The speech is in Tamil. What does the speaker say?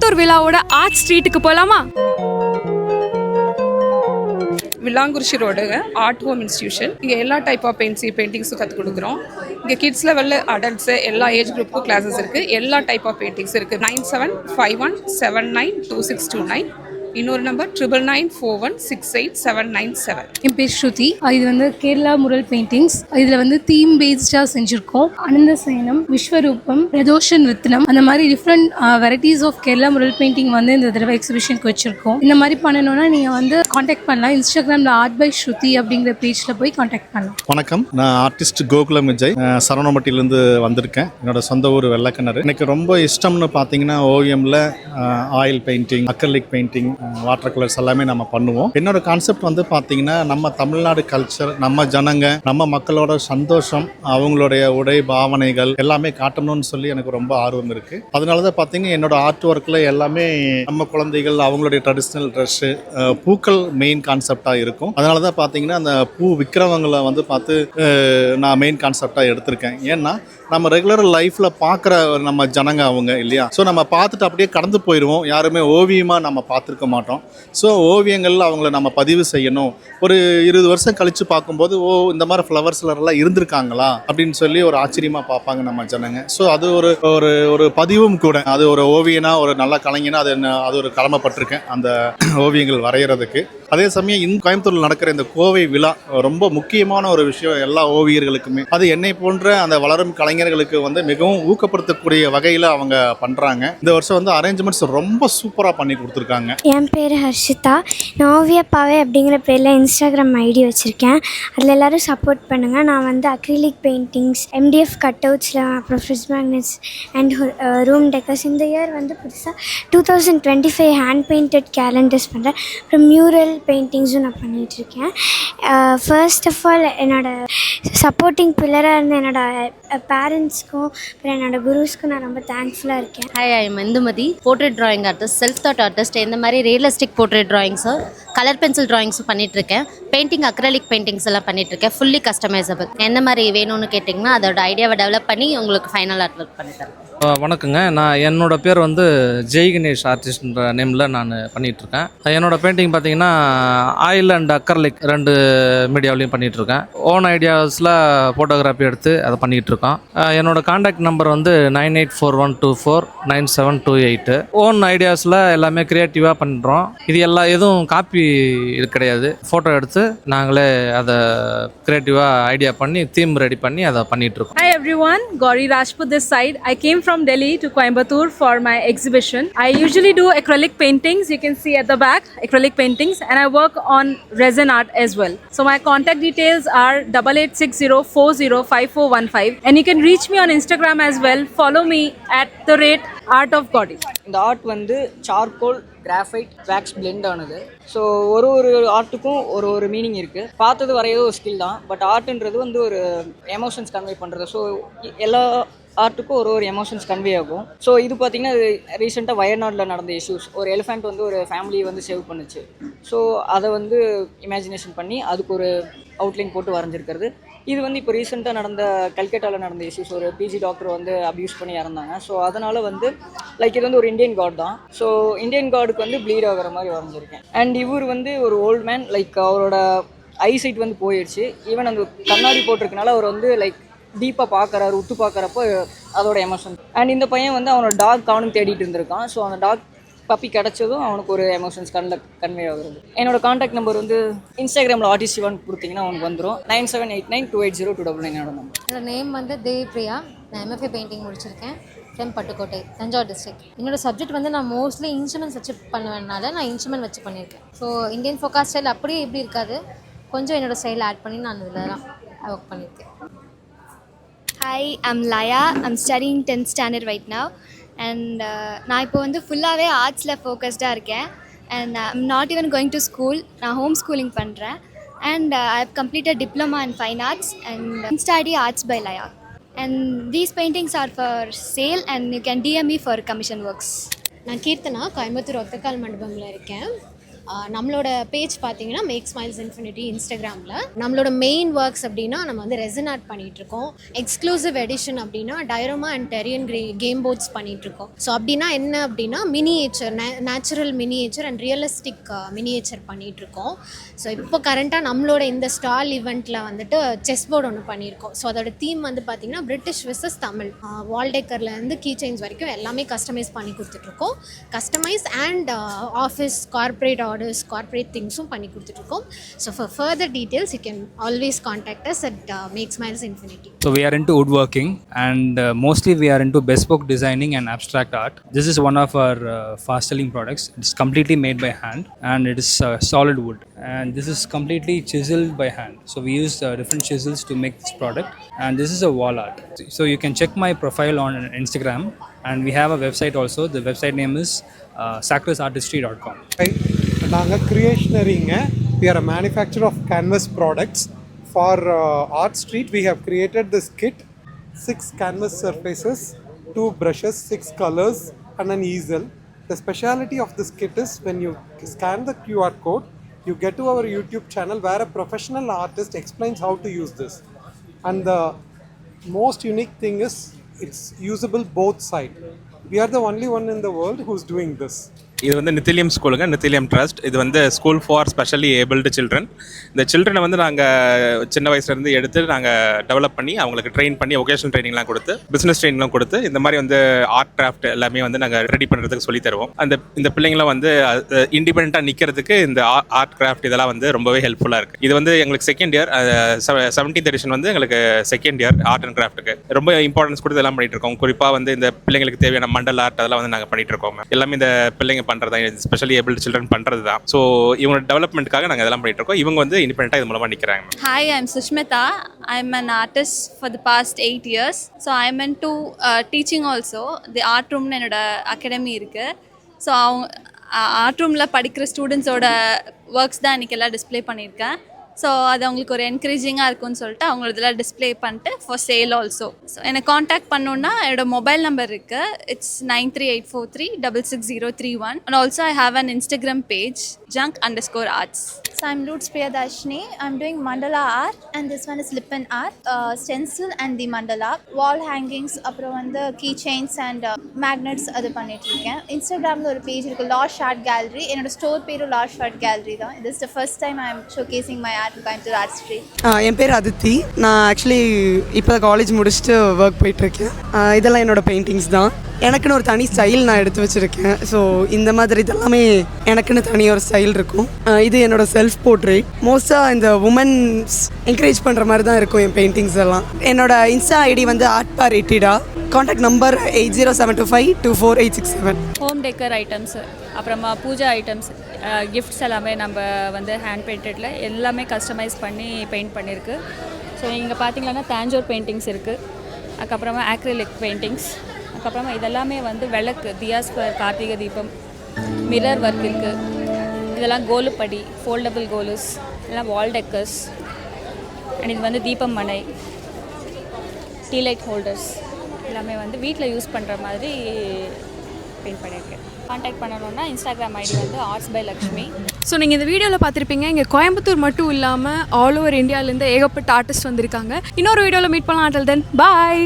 கோயம்புத்தூர் விழாவோட ஆர்ட் ஸ்ட்ரீட்டுக்கு போகலாமா? வில்லாங்குறிச்சி ரோடுங்க, ஆர்ட் ஹோம் இன்ஸ்டியூஷன். இங்கே எல்லா டைப் ஆஃப் பெயிண்டிங்ஸும் கற்றுக் கொடுக்குறோம். இங்கே கிட்ஸ் லெவலில் அடல்ட்ஸு எல்லா ஏஜ் குரூப்புக்கும் கிளாஸஸ் இருக்குது. எல்லா டைப் ஆஃப் பெயிண்டிங்ஸ் இருக்குது. 9751792629. இன்னொரு நம்பர் 9994168797. என் பேர் ஸ்ருதி. இது வந்து கேரளா முரல் பெயிண்டிங்ஸ். இதில் வந்து தீம் பேஸ்டாக செஞ்சுருக்கோம். அனந்த சயனம், விஸ்வரூபம், பிரதோஷன் ரத்னம், அந்த மாதிரி different varieties of Kerala mural painting வந்து இந்த தடவை எக்ஸிபிஷனுக்கு வச்சுருக்கோம். இந்த மாதிரி பண்ணணும்னா நீங்கள் வந்து காண்டாக்ட் பண்ணலாம். இன்ஸ்டாகிராமில் ஆர்ட் பை ஸ்ருதி அப்படிங்கிற பேஜில் போய் காண்டாக்ட் பண்ணலாம். வணக்கம், நான் ஆர்டிஸ்ட் கோகுலம் விஜய், சரவணம்பட்டியிலேருந்து வந்திருக்கேன். என்னோட சொந்த ஊர் வெள்ளக்கிணறு. எனக்கு ரொம்ப இஷ்டம்னு பார்த்தீங்கன்னா ஓவியமில் oil painting, acrylic painting, water colours எல்லாமே நம்ம பண்ணுவோம். என்னோட கான்செப்ட் வந்து பார்த்தீங்கன்னா நம்ம தமிழ்நாடு கல்ச்சர், நம்ம ஜனங்க, நம்ம மக்களோட சந்தோஷம், அவங்களுடைய உடை பாவனைகள் எல்லாமே காட்டணும்னு சொல்லி எனக்கு ரொம்ப ஆர்வம் இருக்குது. அதனால தான் பார்த்தீங்கன்னா என்னோட ஆர்ட் ஒர்க்கில் எல்லாமே நம்ம குழந்தைகள் அவங்களுடைய ட்ரெடிஷ்னல் ட்ரெஸ்ஸு, பூக்கள் மெயின் கான்செப்டாக இருக்கும். அதனால தான் பார்த்தீங்கன்னா அந்த பூ விற்கிறவங்களை வந்து பார்த்து நான் மெயின் கான்செப்டாக எடுத்திருக்கேன். ஏன்னா நம்ம ரெகுலர் லைஃப்பில் பார்க்குற நம்ம ஜனங்க அவங்க இல்லையா. ஸோ நம்ம பார்த்துட்டு அப்படியே கடந்து போயிடுவோம். யாருமே ஓவியமாக நம்ம பார்த்துருக்க மாட்டோம். ஸோ ஓவியங்கள் அவங்கள நம்ம பதிவு செய்யணும். ஒரு 20 வருஷம் கழித்து பார்க்கும்போது இந்த மாதிரி ஃப்ளவர்ஸ்லாம் இருந்திருக்காங்களா அப்படின்னு சொல்லி ஒரு ஆச்சரியமாக பார்ப்பாங்க நம்ம ஜனங்க. ஸோ அது ஒரு ஒரு ஒரு பதிவும் கூட. அது ஒரு ஓவியனா, ஒரு நல்ல கலைஞனா அது ஒரு கடமைப்பட்டிருக்கேன் அந்த ஓவியங்கள் வரைகிறதுக்கு. அதே சமயம் கோயம்புத்தூரில் நடக்கிற இந்த கோவை விழா ரொம்ப முக்கியமான ஒரு விஷயம் எல்லா ஓவியர்களுக்குமே. அது என்னை போன்ற அந்த வளரும் கலைஞர்களுக்கு வந்து மிகவும் ஊக்கப்படுத்தக்கூடிய வகையில் அவங்க பண்ணுறாங்க. இந்த வருஷம் வந்து அரேஞ்ச்மெண்ட்ஸ் ரொம்ப சூப்பராக பண்ணி கொடுத்துருக்காங்க. என் பேர் ஹர்ஷிதா. நான் ஓவியப்பாவே அப்படிங்கிற பேரில் இன்ஸ்டாகிராம் ஐடி வச்சுருக்கேன். அதில் எல்லோரும் சப்போர்ட் பண்ணுங்கள். நான் வந்து அக்ரிலிக் பெயிண்டிங்ஸ், எம்டிஎஃப் கட் அவுட்ஸில், அப்புறம் fridge magnets and room decors. இந்த இயர் வந்து புதுசாக 2025 ஹேண்ட் பெயிண்டட் கேலண்டர்ஸ் பண்ணுறேன். அப்புறம் மியூரல் பெயிண்டிங்ஸும் நான் பண்ணிகிட்ருக்கேன். ஃபர்ஸ்ட் ஆஃப் ஆல் என்னோடய சப்போர்ட்டிங் பில்லராக இருந்த என்னோடய பேரண்ட்ஸ்க்கும் அப்புறம் என்னோடய குருஸ்க்கும் நான் ரொம்ப தேங்க்ஃபுல்லாக இருக்கேன். Hi, I am Indumathi, portrait drawing artist, self taught artist. இந்த மாதிரி ரியலிஸ்டிக் போர்ட்ரேட் ட்ராயிங்ஸும் கலர் பென்சில் ட்ராயிங்ஸும் பண்ணிகிட்ருக்கேன். பெயிண்டிங், அக்ரலிக் பெயிண்டிங்ஸ் எல்லாம் பண்ணிகிட்ருக்கேன். Fully customisable. எந்த மாதிரி வேணும்னு கேட்டிங்கன்னா அதோட ஐடியாவை டெவலப் பண்ணி உங்களுக்கு ஃபைனல் ஆர்ட் ஒர்க் பண்ணித்தரேன். வணக்கங்க, நான் என்னோடய பேர் வந்து ஜெய் கணேஷ் ஆர்டிஸ்ட்ன்ற நேமில் நான் பண்ணிகிட்ருக்கேன். என்னோடய பெயிண்டிங் பார்த்தீங்கன்னா ஆயில் அண்ட் அக்ரலிக் 2 மீடியாவிலையும் பண்ணிகிட்ருக்கேன். ஓன் ஐடியாஸில் ஃபோட்டோகிராஃபி எடுத்து அதை பண்ணிகிட்ருக்கோம். என்னோடய காண்டாக்ட் நம்பர் வந்து 9841249728. ஓன் ஐடியாஸில் எல்லாமே க்ரியேட்டிவாக பண்ணுறோம். இது எதுவும் காப்பி கிடையாது. ஃபோட்டோ எடுத்து நாங்களே அதை க்ரியேட்டிவாக ஐடியா பண்ணி தீம் ரெடி பண்ணி அதை பண்ணிகிட்ருக்கோம். Hi everyone, Gauri Rajput this side. I came from Delhi to Coimbatore for my exhibition. I usually do acrylic paintings, you can see at the back, acrylic paintings, and I work on resin art as well. So my contact details are 8860405415, and you can reach me on Instagram as well. Follow me at @Art of Gauri. இந்த ஆர்ட் வந்து சார்கோல், கிராஃபைட், வேக்ஸ் பிளெண்ட் ஆனது. ஸோ ஒரு ஆர்ட்டுக்கும் ஒரு மீனிங் இருக்குது. பார்த்தது வரையது ஒரு ஸ்கில் தான், பட் ஆர்ட்டுன்றது வந்து ஒரு எமோஷன்ஸ் கன்வே பண்ணுறது. ஸோ எல்லா ஆர்ட்டுக்கும் ஒரு எமோஷன்ஸ் கன்வே ஆகும். ஸோ இது பார்த்திங்கன்னா ரீசெண்டாக வயநாட்டில் நடந்த இஷ்யூஸ். ஒரு எலிஃபெண்ட் வந்து ஒரு ஃபேமிலியை வந்து சேவ் பண்ணுச்சு. ஸோ அதை வந்து இமேஜினேஷன் பண்ணி அதுக்கு ஒரு அவுட்லைன் போட்டு வரைஞ்சிருக்கிறது. இது வந்து இப்போ ரீசெண்டாக நடந்த கல்கட்டாவில் நடந்த இஷ்யூஸ். ஒரு பிஜி டாக்டர் வந்து அப்யூஸ் பண்ணி இறந்தாங்க. ஸோ அதனால் வந்து லைக் இது வந்து ஒரு இந்தியன் காட் தான். ஸோ இந்தியன் காடுக்கு வந்து ப்ளீட் ஆகிற மாதிரி வரைஞ்சிருக்கேன். அண்ட் இவர் வந்து ஒரு ஓல்டு மேன், லைக் அவரோட ஐசைட் வந்து போயிடுச்சு. ஈவன் அந்த கண்ணாடி போட்டிருக்கனால அவர் வந்து லைக் டீப்பாக பார்க்குறாரு, உத்து பார்க்குறப்போ அதோட எமோஷன். அண்ட் இந்த பையன் வந்து அவனோட டாக் அவனுக்கு தேடிட்டு இருந்திருக்கான். ஸோ அந்த டாக் பப்பி கிடச்சதும் அவனுக்கு ஒரு எமோஷன்ஸ் கன்வே ஆகுறது. என்னோட காண்டாக்ட் நம்பர் வந்து இன்ஸ்டாகிராமில் ஆர்டிஸ்ட் சிவான் கொடுத்தீங்கன்னா அவனுக்கு வந்துடும். 9789280299 என்னோட நம்பர். என்னோட நேம் வந்து தேவ்பிரியா. நான் எம்எஃப்ஏ பெயிண்டிங் முடிச்சிருக்கேன் ஃப்ரம் பட்டுக்கோட்டை, தஞ்சாவூர் டிஸ்ட்ரிக்ட். என்னோட சப்ஜெக்ட் வந்து நான் மோஸ்ட்லி இன்ஸ்ட்ருமெண்ட்ஸ் வச்சு பண்ணுவேனால நான் இன்ஸ்ட்ருமெண்ட் வச்சு பண்ணியிருக்கேன். ஸோ இந்தியன் ஃபோக்கா ஸ்டைல் அப்படியே இப்படி இருக்காது, கொஞ்சம் என்னோடய ஸ்டைல் ஆட் பண்ணி நான் இதெல்லாம் ஒர்க் பண்ணியிருக்கேன். Hi, I'm Laya. I'm studying 10th standard right now. And நான் இப்போ வந்து ஃபுல்லாகவே ஆர்ட்ஸில் ஃபோக்கஸ்டாக இருக்கேன். And I'm not even going to school. நான் ஹோம் ஸ்கூலிங் பண்ணுறேன். And I have completed diploma in fine arts and study arts by Laya. And these paintings are for sale and you can DM me for commission works. நான் கீர்த்தனா, கோயம்புத்தூர் ஒத்தக்கால் மண்டபமில் இருக்கேன். நம்மளோட பேஜ் பார்த்தீங்கன்னா மேக் ஸ்மைல்ஸ் இன்ஃபினிட்டி இன்ஸ்டாகிராமில். நம்மளோட மெயின் ஒர்க்ஸ் அப்படின்னா நம்ம வந்து ரெசன் ஆர்ட் பண்ணிகிட்ருக்கோம். எக்ஸ்க்ளூசிவ் எடிஷன் அப்படின்னா டைரோமா அண்ட் டெரியன் கேம் போர்ட்ஸ் பண்ணிகிட்ருக்கோம். ஸோ அப்படின்னா என்ன அப்படின்னா miniature, natural miniature and realistic miniature பண்ணிகிட்ருக்கோம். ஸோ இப்போ கரண்ட்டாக நம்மளோட இந்த ஸ்டால் ஈவெண்ட்டில் வந்துட்டு செஸ் போர்டு ஒன்று பண்ணியிருக்கோம். ஸோ அதோட தீம் வந்து பார்த்திங்கன்னா பிரிட்டிஷ் விசஸ் தமிழ். வால் டெக்கர்லேருந்து கீ செயின்ஸ் வரைக்கும் எல்லாமே கஸ்டமைஸ் பண்ணி கொடுத்துட்ருக்கோம். Customise and office corporate orders, corporate திங்ஸும் பண்ணி கொடுத்துட்ருக்கோம். So for further details you can always contact us at make smiles infinity. So we are into woodworking and mostly we are into bespoke designing and abstract art. This is one of our fast selling products. It's completely made by hand and it is solid wood, and this is completely chiseled by hand. So we use different chisels to make this product, and this is a wall art. So you can check my profile on Instagram, and we have a website also. The website name is sacrisartistry.com. நாங்கள் கிரியேஷனரிங்க. We are a manufacturer of canvas products. For Art Street, we have created this kit, 6 canvas surfaces, 2 brushes, 6 colors and an easel. The speciality of this kit is when you scan the QR code, you get to our YouTube channel where a professional artist explains how to use this. And the most unique thing is it's usable both sides. We are the only one in the world who's doing this. இது வந்து நித்திலியம் ஸ்கூலுங்க, நித்திலியம் ட்ரஸ்ட். இது வந்து school for specially abled children. இந்த சில்ட்ரனை வந்து நாங்கள் சின்ன வயசுலேருந்து எடுத்து நாங்கள் டெவலப் பண்ணி அவங்களுக்கு ட்ரெயின் பண்ணி ஒகேஷனல் ட்ரைனிங்லாம் கொடுத்து, பிஸ்னஸ் ட்ரைனிங்லாம் கொடுத்து, இந்த மாதிரி வந்து ஆர்ட் கிராஃப்ட் எல்லாமே வந்து நாங்கள் ரெடி பண்ணுறதுக்கு சொல்லி தருவோம். இந்த பிள்ளைங்களாம் வந்து இண்டிபெண்ட்டாக நிற்கிறதுக்கு இந்த ஆர்ட் கிராஃப்ட் இதெல்லாம் வந்து ரொம்பவே ஹெல்ப்ஃபுல்லாக இருக்குது. இது வந்து எங்களுக்கு செகண்ட் இயர், 17th எடிஷன் வந்து எங்களுக்கு செகண்ட் இயர் ஆர்ட் அண்ட் கிராஃப்ட்டுக்கு ரொம்ப இம்பார்ட்டன்ஸ் கொடுத்து எல்லாம் பண்ணிட்டு இருக்கோம். குறிப்பாக வந்து இந்த பிள்ளைங்களுக்கு தேவையான மண்டல் ஆர்ட் அதெல்லாம் வந்து நாங்கள் பண்ணிட்டு இருக்கோம். எல்லாமே இந்த பிள்ளைங்க பண்ணுறது, ஸ்பெஷலி ஏபிள்டு சில்ட்ரன் பண்ணுறது தான். ஸோ இவங்க டெவலப்மெண்ட்டுக்காக நாங்கள் இதெல்லாம் பண்ணிட்டு இருக்கோம். இவங்க வந்து இண்டிபெண்டண்டாக இது மூலமாக நிற்கிறாங்க. Hi, I'm Sushmita. I'm an artist for the past 8 years. So I'm into teaching also. The art room என்னோட அகாடமி இருக்குது. ஸோ அவங்க ஆர்ட் ரூமில் படிக்கிற ஸ்டூடெண்ட்ஸோட ஒர்க்ஸ் தான் இன்றைக்கி எல்லாம் டிஸ்பிளே பண்ணியிருக்கேன். ஸோ அது அவங்களுக்கு ஒரு என்கரேஜிங்காக இருக்கும்னு சொல்லிட்டு அவங்கள இதெல்லாம் டிஸ்பிளே பண்ணிட்டு ஃபார் சேல் ஆல்சோ. ஸோ என்னை காண்டாக்ட் பண்ணோன்னா என்னோட மொபைல் நம்பர் இருக்குது. It's 9384366031. And also I have an Instagram page junk_arts. So I'm Roots Priyadashini. I'm doing mandala art and this one is lip and art, stencil and the mandala, wall hangings, அப்புறம் வந்து key chains and magnets அது பண்ணிட்டு இருக்கேன். இன்ஸ்டாகிராமில் ஒரு பேஜ் இருக்குது, லாஷ் ஆர்ட் கேலரி. என்னோட ஸ்டோர் பேரும் லாஷ் ஆர்ட் கேலரி தான். this is the first time I'm showcasing my art in Coimbatore Art Street. என் பேர் அதித்தி. நான் ஆக்சுவலி இப்போ காலேஜ் முடிச்சுட்டு ஒர்க் போயிட்டுருக்கேன். இதெல்லாம் என்னோட பெயிண்டிங்ஸ் தான். எனக்குன்னு ஒரு தனி ஸ்டைல் நான் எடுத்து வச்சுருக்கேன். ஸோ இந்த மாதிரி இதெல்லாமே எனக்குன்னு தனி ஒரு ஸ்டைல் இருக்கும். இது என்னோடய செல்ஃப் போர்ட்ரேட். மோஸ்ட்டாக இந்த உமன்ஸ் என்கரேஜ் பண்ணுற மாதிரி தான் இருக்கும் என் பெயிண்டிங்ஸ் எல்லாம். என்னோட இன்ஸ்டா ஐடி வந்து artpar80. Contact number 8072524867. Home decker items, அப்புறமா பூஜா ஐட்டம்ஸ், கிஃப்ட்ஸ் எல்லாமே நம்ம வந்து ஹேண்ட் பெயிண்டடில் எல்லாமே கஸ்டமைஸ் பண்ணி பெயிண்ட் பண்ணியிருக்கு. ஸோ இங்கே பார்த்தீங்கன்னா தாஞ்சோர் பெயிண்டிங்ஸ் இருக்குது, அதுக்கப்புறமா ஆக்ரிலிக் பெயிண்டிங்ஸ், அதுக்கப்புறமா இதெல்லாமே வந்து விளக்கு, தியாஸ் for Karthigai Deepam, mirror work இருக்குது. இதெல்லாம் கோலுப்படி, ஃபோல்டபுள் கோலுஸ், இதெல்லாம் வால் டெக்கர்ஸ். அண்ட் இது வந்து தீபம் மனை, டீ லைட் ஹோல்டர்ஸ் எல்லாமே வந்து வீட்டில் யூஸ் பண்ணுற மாதிரி பெயிண்ட் பண்ணியிருக்கேன். கான்டாக்ட் பண்ணணுன்னா இன்ஸ்டாகிராம் ஐடி வந்து ஆர்ட்ஸ் பை லக்ஷ்மி. ஸோ நீங்கள் இந்த வீடியோவில் பார்த்துருப்பீங்க, இங்கே கோயம்புத்தூர் மட்டும் இல்லாமல் ஆல் ஓவர் இந்தியாவிலேருந்து ஏகப்பட்ட ஆர்டிஸ்ட் வந்திருக்காங்க. இன்னொரு வீடியோவில் மீட் பண்ணலாம். until then, bye.